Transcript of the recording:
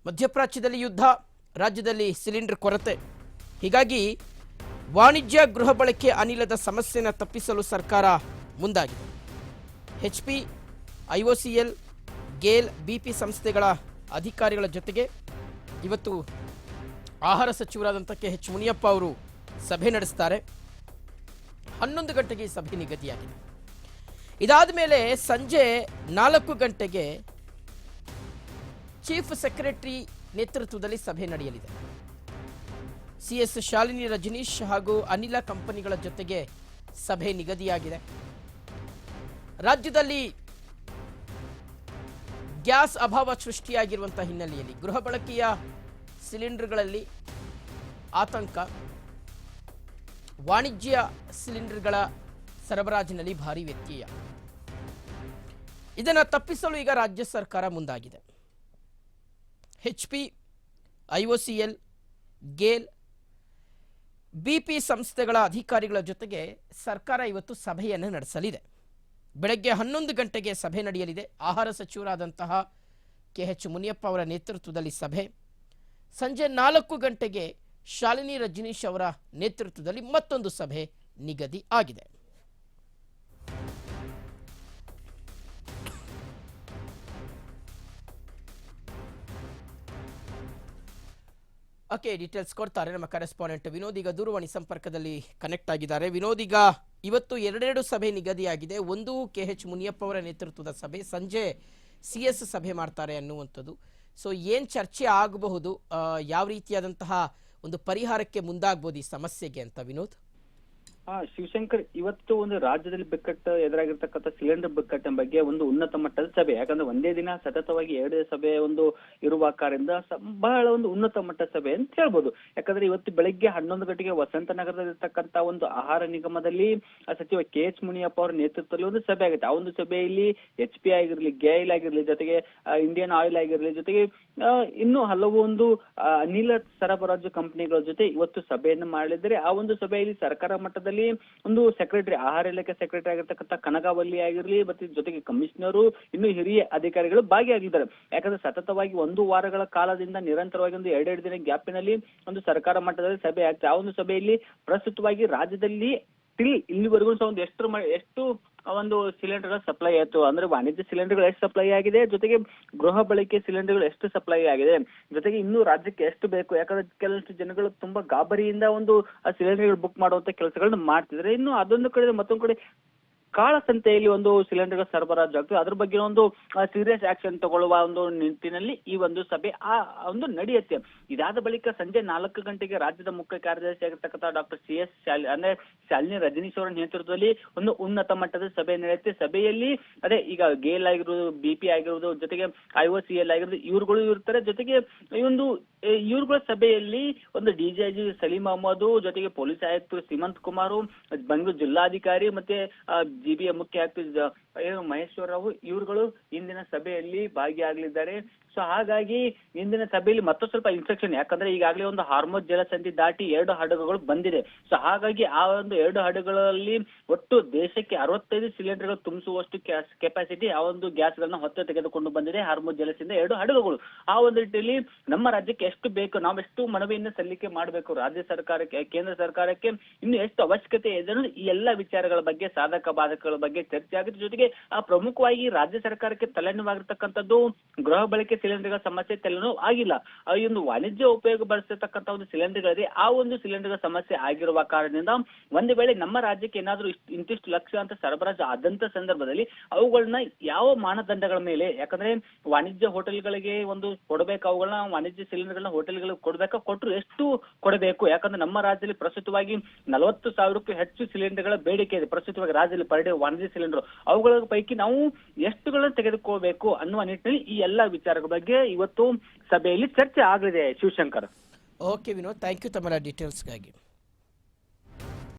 ಮಧ್ಯಪ್ರಾಚ್ಯದಲ್ಲಿ ಯುದ್ಧ, ರಾಜ್ಯದಲ್ಲಿ ಸಿಲಿಂಡರ್ ಕೊರತೆ. ಹೀಗಾಗಿ ವಾಣಿಜ್ಯ ಗೃಹ ಬಳಕೆ ಅನಿಲದ ಸಮಸ್ಯೆಯನ್ನು ತಪ್ಪಿಸಲು ಸರ್ಕಾರ ಮುಂದಾಗಿದೆ. HP, IOCL, ಗೇಲ್, BP ಸಂಸ್ಥೆಗಳ ಅಧಿಕಾರಿಗಳ ಜೊತೆಗೆ ಇವತ್ತು ಆಹಾರ ಸಚಿವರಾದಂಥ KH ಮುನಿಯಪ್ಪ ಅವರು ಸಭೆ ನಡೆಸ್ತಾರೆ. 11 ಗಂಟೆಗೆ ಈ ಸಭೆ ನಿಗದಿಯಾಗಿದೆ. ಇದಾದ ಮೇಲೆ ಸಂಜೆ 4 ಗಂಟೆಗೆ ಚೀಫ್ ಸೆಕ್ರೆಟರಿ ನೇತೃತ್ವದಲ್ಲಿ ಸಭೆ ನಡೆಯಲಿದೆ. CS ಶಾಲಿನಿ ರಜನೀಶ್ ಹಾಗೂ ಅನಿಲ ಕಂಪನಿಗಳ ಜೊತೆಗೆ ಸಭೆ ನಿಗದಿಯಾಗಿದೆ. ರಾಜ್ಯದಲ್ಲಿ ಗ್ಯಾಸ್ ಅಭಾವ ಸೃಷ್ಟಿಯಾಗಿರುವಂತಹ ಹಿನ್ನೆಲೆಯಲ್ಲಿ ಗೃಹ ಬಳಕೆಯ ಸಿಲಿಂಡರ್ಗಳಲ್ಲಿ ಆತಂಕ, ವಾಣಿಜ್ಯ ಸಿಲಿಂಡರ್ಗಳ ಸರಬರಾಜಿನಲ್ಲಿ ಭಾರಿ ವ್ಯತ್ಯಯ. ಇದನ್ನು ತಪ್ಪಿಸಲು ಈಗ ರಾಜ್ಯ ಸರ್ಕಾರ ಮುಂದಾಗಿದೆ. HP, IOCL, ಗೇಲ್, BP ಸಂಸ್ಥೆಗಳ ಅಧಿಕಾರಿಗಳ ಜೊತೆಗೆ ಸರ್ಕಾರ ಇವತ್ತು ಸಭೆಯನ್ನು ನಡೆಸಲಿದೆ. ಬೆಳಗ್ಗೆ 11 ಗಂಟೆಗೆ ಸಭೆ ನಡೆಯಲಿದೆ. ಆಹಾರ ಸಚಿವರಾದಂತಹ KH ಮುನಿಯಪ್ಪ ಅವರ ನೇತೃತ್ವದಲ್ಲಿ ಸಭೆ. ಸಂಜೆ 4 ಗಂಟೆಗೆ ಶಾಲಿನಿ ರಜನೀಶ್ ಅವರ ನೇತೃತ್ವದಲ್ಲಿ ಮತ್ತೊಂದು ಸಭೆ ನಿಗದಿ ಆಗಿದೆ. ಓಕೆ, ಡೀಟೇಲ್ಸ್ ಕೊಡ್ತಾರೆ ನಮ್ಮ ಕರೆಸ್ಪಾಂಡೆಂಟ್ ವಿನೋದ್. ಈಗ ದೂರವಾಣಿ ಸಂಪರ್ಕದಲ್ಲಿ ಕನೆಕ್ಟ್ ಆಗಿದ್ದಾರೆ. ವಿನೋದ್, ಈಗ ಇವತ್ತು ಎರಡೆರಡು ಸಭೆ ನಿಗದಿಯಾಗಿದೆ. ಒಂದು KH ಮುನಿಯಪ್ಪ ಅವರ ನೇತೃತ್ವದ ಸಭೆ, ಸಂಜೆ CS ಸಭೆ ಮಾಡ್ತಾರೆ ಅನ್ನುವಂಥದ್ದು. ಸೊ ಏನು ಚರ್ಚೆ ಆಗಬಹುದು, ಯಾವ ರೀತಿಯಾದಂತಹ ಒಂದು ಪರಿಹಾರಕ್ಕೆ ಮುಂದಾಗಬಹುದು ಈ ಸಮಸ್ಯೆಗೆ ಅಂತ ವಿನೋದ್? ಶಿವಶಂಕರ್, ಇವತ್ತು ಒಂದು ರಾಜ್ಯದಲ್ಲಿ ಬಿಕ್ಕಟ್ಟು ಎದುರಾಗಿರ್ತಕ್ಕಂಥ ಸಿಲಿಂಡರ್ ಬಿಕ್ಕಟ್ಟಿನ ಬಗ್ಗೆ ಒಂದು ಉನ್ನತ ಮಟ್ಟದ ಸಭೆ. ಯಾಕಂದ್ರೆ ಒಂದೇ ದಿನ ಸತತವಾಗಿ 2 ಸಭೆ ಒಂದು ಇರುವ ಕಾರಣದಿಂದ ಬಹಳ ಒಂದು ಉನ್ನತ ಮಟ್ಟದ ಸಭೆ ಅಂತ ಹೇಳ್ಬೋದು. ಯಾಕಂದ್ರೆ ಇವತ್ತು ಬೆಳಗ್ಗೆ 11 ಗಂಟೆಗೆ ವಸಂತ ನಗರದಲ್ಲಿರ್ತಕ್ಕಂಥ ಒಂದು ಆಹಾರ ನಿಗಮದಲ್ಲಿ ಸಚಿವ KH ಮುನಿಯಪ್ಪ ಅವರ ನೇತೃತ್ವದಲ್ಲಿ ಒಂದು ಸಭೆ ಆಗುತ್ತೆ. ಆ ಒಂದು ಸಭೆಯಲ್ಲಿ HP ಆಗಿರ್ಲಿ, ಗೇಲ್ ಆಗಿರ್ಲಿ, ಜೊತೆಗೆ ಇಂಡಿಯನ್ ಆಯಿಲ್ ಆಗಿರ್ಲಿ, ಜೊತೆಗೆ ಇನ್ನು ಹಲವು ಒಂದು ಅನಿಲ ಸರಬರಾಜು ಕಂಪನಿಗಳ ಜೊತೆ ಇವತ್ತು ಸಭೆಯನ್ನು ಮಾಡಲಿದ್ದಾರೆ. ಆ ಒಂದು ಸಭೆಯಲ್ಲಿ ಸರ್ಕಾರ ಮಟ್ಟದಲ್ಲಿ ಒಂದು ಸೆಕ್ರೆಟರಿ, ಆಹಾರ ಇಲಾಖೆ ಸೆಕ್ರೆಟರಿ ಆಗಿರ್ತಕ್ಕಂಥ ಕನಗಾವಲ್ಲಿ ಆಗಿರ್ಲಿ, ಮತ್ತೆ ಜೊತೆಗೆ ಕಮಿಷನರು, ಇನ್ನು ಹಿರಿಯ ಅಧಿಕಾರಿಗಳು ಭಾಗಿಯಾಗಿದ್ದಾರೆ. ಯಾಕಂದ್ರೆ ಸತತವಾಗಿ 1 ವಾರಗಳ ಕಾಲದಿಂದ ನಿರಂತರವಾಗಿ ಒಂದು 2 ದಿನ ಗ್ಯಾಪಿನಲ್ಲಿ ಒಂದು ಸರ್ಕಾರ ಮಟ್ಟದಲ್ಲಿ ಸಭೆ ಆಗ್ತದೆ. ಆ ಒಂದು ಸಭೆಯಲ್ಲಿ ಪ್ರಸ್ತುತವಾಗಿ ರಾಜ್ಯದಲ್ಲಿ ಇಲ್ಲಿವರೆಗೂ ಸಹ ಒಂದು ಎಷ್ಟು ಒಂದು ಸಿಲಿಂಡರ್ ಸಪ್ಲೈ ಆಯ್ತು ಅಂದ್ರೆ ವಾಣಿಜ್ಯ ಸಿಲಿಂಡರ್ಗಳು ಎಷ್ಟು ಸಪ್ಲೈ ಆಗಿದೆ, ಜೊತೆಗೆ ಗೃಹ ಬಳಕೆ ಸಿಲಿಂಡರ್ಗಳು ಎಷ್ಟು ಸಪ್ಲೈ ಆಗಿದೆ, ಜೊತೆಗೆ ಇನ್ನೂ ರಾಜ್ಯಕ್ಕೆ ಎಷ್ಟು ಬೇಕು. ಯಾಕಂದ್ರೆ ಕೆಲವಷ್ಟು ಜನಗಳು ತುಂಬಾ ಗಾಬರಿಯಿಂದ ಒಂದು ಸಿಲಿಂಡರ್ಗಳು ಬುಕ್ ಮಾಡುವಂತ ಕೆಲಸಗಳನ್ನ ಮಾಡ್ತಿದ್ರೆ, ಇನ್ನು ಅದೊಂದು ಕಡೆ ಮತ್ತೊಂದು ಕಡೆ ಕಾಳ ಸಂತೆಯಲ್ಲಿ ಒಂದು ಸಿಲಿಂಡರ್ ಸರಬರಾಜು ಆಗ್ತದೆ. ಅದ್ರ ಬಗ್ಗೆ ಒಂದು ಸೀರಿಯಸ್ ಆಕ್ಷನ್ ತಗೊಳ್ಳುವ ಒಂದು ನಿಟ್ಟಿನಲ್ಲಿ ಈ ಒಂದು ಸಭೆ ಒಂದು ನಡೆಯುತ್ತೆ. ಇದಾದ ಬಳಿಕ ಸಂಜೆ 4 ಗಂಟೆಗೆ ರಾಜ್ಯದ ಮುಖ್ಯ ಕಾರ್ಯದರ್ಶಿ ಆಗಿರ್ತಕ್ಕಂಥ ಡಾಕ್ಟರ್ CS ಅಂದ್ರೆ ಶಾಲಿನಿ ರಜನೀಶ್ ಅವರ ನೇತೃತ್ವದಲ್ಲಿ ಒಂದು ಉನ್ನತ ಮಟ್ಟದ ಸಭೆ ನಡೆಯುತ್ತೆ. ಸಭೆಯಲ್ಲಿ ಅದೇ ಈಗ ಗೇಲ್ ಆಗಿರೋದು, BP ಆಗಿರೋದು, ಜೊತೆಗೆ IOCL ಆಗಿರೋದು, ಇವ್ರುಗಳು ಇರ್ತಾರೆ. ಜೊತೆಗೆ ಇವ್ರುಗಳ ಸಭೆಯಲ್ಲಿ ಒಂದು DGIG ಸಲೀಂ ಅಹಮದ್, ಜೊತೆಗೆ ಪೊಲೀಸ್ ಆಯುಕ್ತರು ಸೀಮಂತ್ ಕುಮಾರ್, ಬೆಂಗಳೂರು ಜಿಲ್ಲಾಧಿಕಾರಿ, ಮತ್ತೆ GBA ಮುಖ್ಯ ಆಯುಕ್ತ ಮಹೇಶ್ವರ ರಾವ್ ಇವ್ರುಗಳು ಇಂದಿನ ಸಭೆಯಲ್ಲಿ ಭಾಗಿಯಾಗಲಿದ್ದಾರೆ. ಸೊ ಹಾಗಾಗಿ ಇಂದಿನ ಸಭೆಯಲ್ಲಿ ಮತ್ತೊಂದು ಸ್ವಲ್ಪ ಇನ್ಸ್ಟ್ರಕ್ಷನ್, ಯಾಕಂದ್ರೆ ಈಗಾಗಲೇ ಒಂದು ಹಾರ್ಮೋಜ್ ಜಲಸಂಧಿ ದಾಟಿ 2 ಹಡಗುಗಳು ಬಂದಿದೆ. ಸೊ ಹಾಗಾಗಿ ಆ ಒಂದು 2 ಹಡಗುಗಳಲ್ಲಿ ಒಟ್ಟು ದೇಶಕ್ಕೆ 65 ಸಿಲಿಂಡರ್ಗಳು ತುಂಬಿಸುವಷ್ಟು ಕೆಪಾಸಿಟಿ ಆ ಒಂದು ಗ್ಯಾಸ್ಗಳನ್ನ ಹೊತ್ತು ತೆಗೆದುಕೊಂಡು ಬಂದಿದೆ ಹಾರ್ಮೋಜ್ ಜಲಸಂಧಿ 2 ಹಡಗುಗಳು. ಆ ಒಂದು ನಿಟ್ಟಿನಲ್ಲಿ ನಮ್ಮ ರಾಜ್ಯಕ್ಕೆ ಎಷ್ಟು ಬೇಕು, ನಾವೆಷ್ಟು ಮನವಿಯನ್ನು ಸಲ್ಲಿಕೆ ಮಾಡಬೇಕು ರಾಜ್ಯ ಸರ್ಕಾರಕ್ಕೆ, ಕೇಂದ್ರ ಸರ್ಕಾರಕ್ಕೆ ಇನ್ನು ಎಷ್ಟು ಅವಶ್ಯಕತೆ ಇದೆ ಅನ್ನೋದು ಈ ಎಲ್ಲಾ ವಿಚಾರಗಳ ಬಗ್ಗೆ, ಸಾಧಕ ಬಾಧಕಗಳ ಬಗ್ಗೆ ಚರ್ಚೆ ಆಗುತ್ತೆ. ಜೊತೆಗೆ ಪ್ರಮುಖವಾಗಿ ರಾಜ್ಯ ಸರ್ಕಾರಕ್ಕೆ ತಲೆನೋವಾಗಿರ್ತಕ್ಕಂಥದ್ದು ಗೃಹ ಬಳಕೆ ಸಿಲಿಂಡರ್ಗಳ ಸಮಸ್ಯೆ ತಲೆನೋವು ಆಗಿಲ್ಲ. ಈ ಒಂದು ವಾಣಿಜ್ಯ ಉಪಯೋಗ ಬಳಸತಕ್ಕಂಥ ಒಂದು ಸಿಲಿಂಡರ್ಗಳಿದೆ, ಆ ಒಂದು ಸಿಲಿಂಡರ್ಗಳ ಸಮಸ್ಯೆ ಆಗಿರುವ ಕಾರಣದಿಂದ ಒಂದು ವೇಳೆ ನಮ್ಮ ರಾಜ್ಯಕ್ಕೆ ಏನಾದ್ರೂ ಇಂತಿಷ್ಟು ಲಕ್ಷ ಅಂತ ಸರಬರಾಜು ಆದಂತ ಸಂದರ್ಭದಲ್ಲಿ ಅವುಗಳನ್ನ ಯಾವ ಮಾನದಂಡಗಳ ಮೇಲೆ, ಯಾಕಂದ್ರೆ ವಾಣಿಜ್ಯ ಹೋಟೆಲ್ಗಳಿಗೆ ಒಂದು ಕೊಡಬೇಕು, ಅವುಗಳನ್ನ ವಾಣಿಜ್ಯ ಸಿಲಿಂಡರ್ಗಳನ್ನ ಹೋಟೆಲ್ಗಳಿಗೆ ಕೊಡ್ಬೇಕಾ, ಕೊಟ್ಟರು ಎಷ್ಟು ಕೊಡಬೇಕು. ಯಾಕಂದ್ರೆ ನಮ್ಮ ರಾಜ್ಯದಲ್ಲಿ ಪ್ರಸ್ತುತವಾಗಿ 40,000ಕ್ಕೂ ಹೆಚ್ಚು ಸಿಲಿಂಡರ್ಗಳ ಬೇಡಿಕೆ ಇದೆ ಪ್ರಸ್ತುತವಾಗಿ ರಾಜ್ಯದಲ್ಲಿ ಪರ್ ಡೇ ವಾಣಿಜ್ಯ ಸಿಲಿಂಡರ್. ಅವುಗಳ ಪೈಕಿ ನಾವು ಎಷ್ಟುಗಳನ್ನು ತೆಗೆದುಕೋಬೇಕು ಅನ್ನುವ ನಿಟ್ಟಿನಲ್ಲಿ ಈ ಎಲ್ಲಾ ವಿಚಾರಗಳ ಬಗ್ಗೆ ಇವತ್ತು ಸಭೆಯಲ್ಲಿ ಚರ್ಚೆ ಆಗಲಿದೆ. Shivashankar. Okay Vinod, thank you ತಮ್ಮ ಡೀಟೇಲ್ಸ್ಗಾಗಿ.